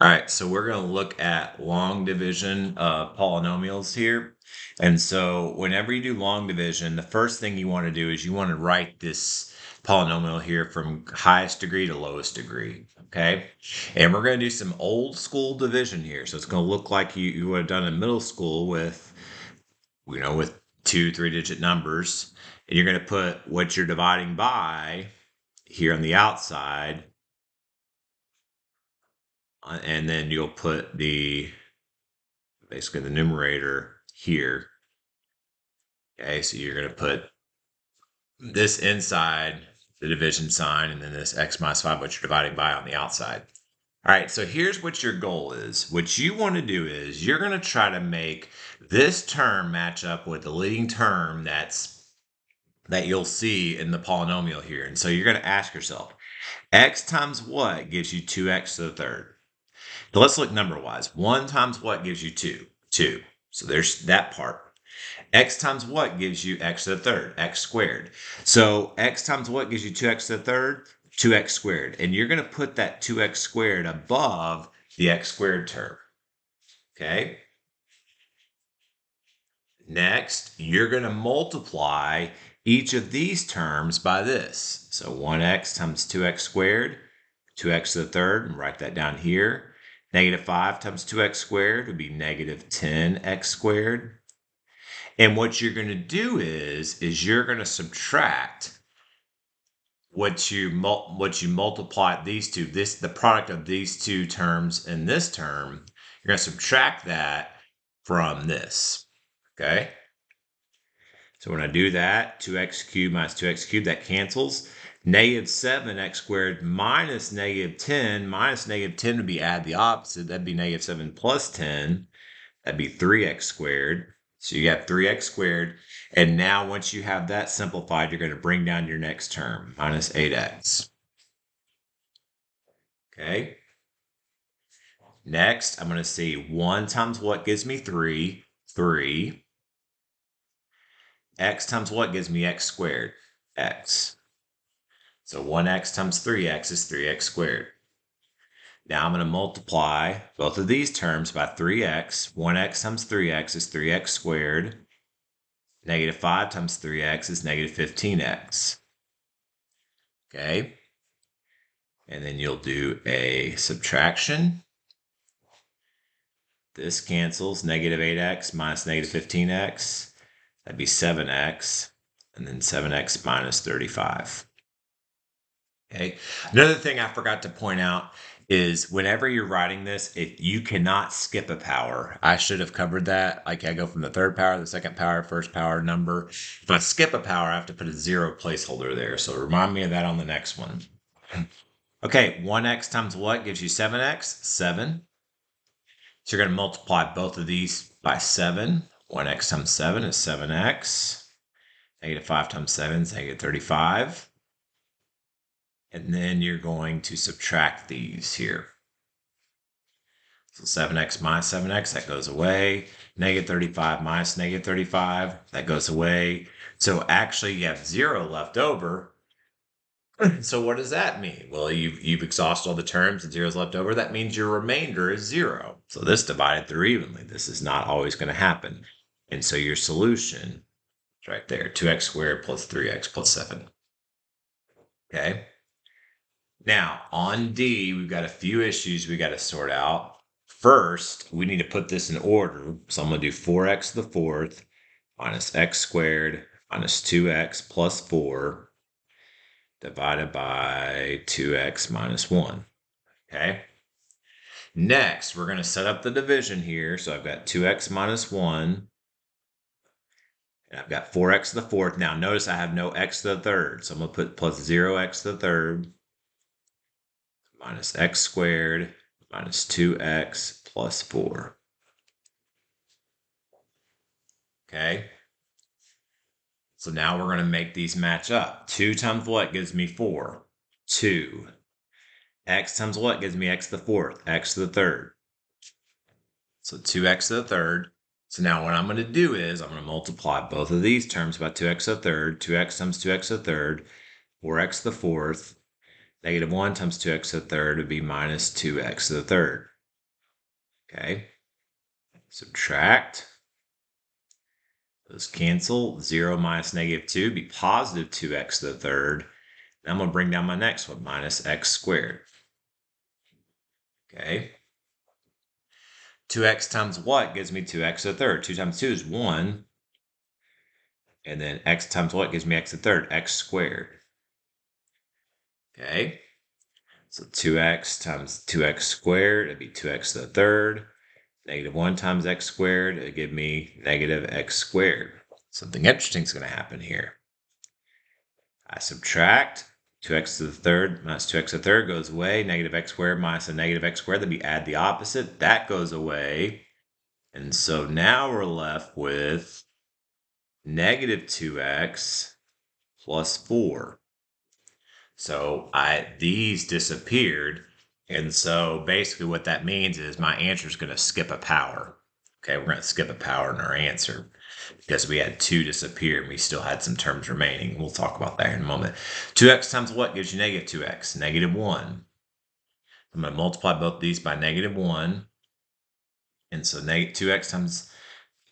All right, so we're going to look at long division polynomials here. And so whenever you do long division, the first thing you want to do is you want to write this polynomial here from highest degree to lowest degree, okay? And we're going to do some old school division here. So it's going to look like you would have done in middle school with, with 2-3-digit numbers. And you're going to put what you're dividing by here on the outside, and then you'll put basically the numerator here. Okay, so you're going to put this inside the division sign and then this x minus 5, what you're dividing by, on the outside. All right, so here's what your goal is. What you want to do is you're going to try to make this term match up with the leading term that you'll see in the polynomial here. And so you're going to ask yourself, x times what gives you 2x to the third? So let's look number-wise. 1 times what gives you 2? 2. So there's that part. X times what gives you x to the third? X squared. So x times what gives you 2x to the third? 2x squared. And you're going to put that 2x squared above the x squared term. Okay? Next, you're going to multiply each of these terms by this. So 1x times 2x squared, 2x to the third, and write that down here. Negative 5 times 2x squared would be negative 10x squared. And what you're going to do is you're going to subtract what you multiply these two, the product of these two terms and this term, you're going to subtract that from this, okay? So when I do that, 2x cubed minus 2x cubed, that cancels. Negative 7x squared minus negative 10 would be add the opposite. That'd be negative 7 plus 10. That'd be 3x squared. So you got 3x squared. And now once you have that simplified, you're going to bring down your next term, minus 8x. Okay. Next, I'm going to see 1 times what gives me 3? 3. X times what gives me x squared? X. So 1x times 3x is 3x squared. Now I'm going to multiply both of these terms by 3x. 1x times 3x is 3x squared. Negative 5 times 3x is negative 15x. Okay. And then you'll do a subtraction. This cancels. Negative 8x minus negative 15x. That'd be 7x. And then 7x minus 35. Okay. Another thing I forgot to point out is whenever you're writing this, you cannot skip a power. I should have covered that. Like I go from the third power, the second power, first power number. If I skip a power, I have to put a 0 placeholder there. So remind me of that on the next one. Okay, 1x times what gives you 7x? 7. So you're going to multiply both of these by 7. 1x times 7 is 7x. Negative 5 times 7 is negative 35. And then you're going to subtract these here. So 7x minus 7x, that goes away. Negative 35 minus negative 35, that goes away. So actually you have 0 left over. So what does that mean? Well, you've exhausted all the terms and 0 is left over. That means your remainder is 0. So this divided through evenly. This is not always going to happen. And so your solution is right there, 2x squared plus 3x plus 7. Okay. Now, on D, we've got a few issues we got to sort out. First, we need to put this in order. So I'm going to do 4x to the fourth minus x squared minus 2x plus 4 divided by 2x minus 1. Okay? Next, we're going to set up the division here. So I've got 2x minus 1. And I've got 4x to the fourth. Now, notice I have no x to the third. So I'm going to put plus 0x to the third minus x squared minus 2x plus 4. Okay. So now we're going to make these match up. 2 times what gives me 4? 2. X times what gives me x to the fourth? X to the third. So 2x to the third. So now what I'm going to do is I'm going to multiply both of these terms by 2x to the third. 2x times 2x to the third. 4x to the fourth. Negative 1 times 2x to the third would be minus 2x to the third. Okay, subtract. Those cancel. 0 minus negative 2 be positive 2x to the third. And I'm going to bring down my next one, minus x squared. Okay. 2x times what gives me 2x to the third? 2 times 2 is 1. And then x times what gives me x to the third? X squared. Okay. So 2x times 2x squared, it'd be 2x to the third. Negative 1 times x squared, it'd give me negative x squared. Something interesting is going to happen here. I subtract 2x to the third minus 2x to the third goes away. Negative x squared minus a negative x squared, then we add the opposite. That goes away. And so now we're left with negative 2x plus 4. So these disappeared. And so basically what that means is my answer is going to skip a power. Okay, we're going to skip a power in our answer because we had 2 disappear and we still had some terms remaining. We'll talk about that in a moment. 2x times what gives you negative 2x? Negative 1. I'm going to multiply both these by negative 1. And so 2x times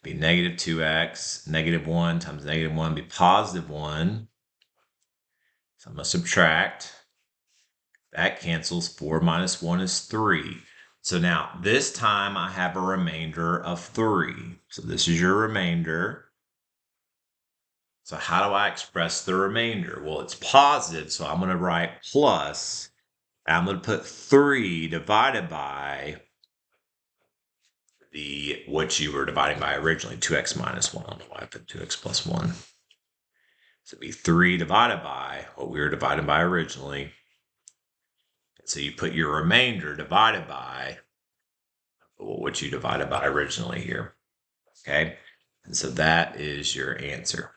be negative 2x. Negative 1 times negative 1 be positive 1. So I'm going to subtract. That cancels. 4 minus 1 is 3. So now this time I have a remainder of 3. So this is your remainder. So how do I express the remainder? Well, it's positive, so I'm going to write plus. I'm going to put 3 divided by what you were dividing by originally, 2x minus 1. I don't know why I put 2x plus 1. So it'd be 3 divided by what we were dividing by originally. So you put your remainder divided by what you divided by originally here. Okay, and so that is your answer.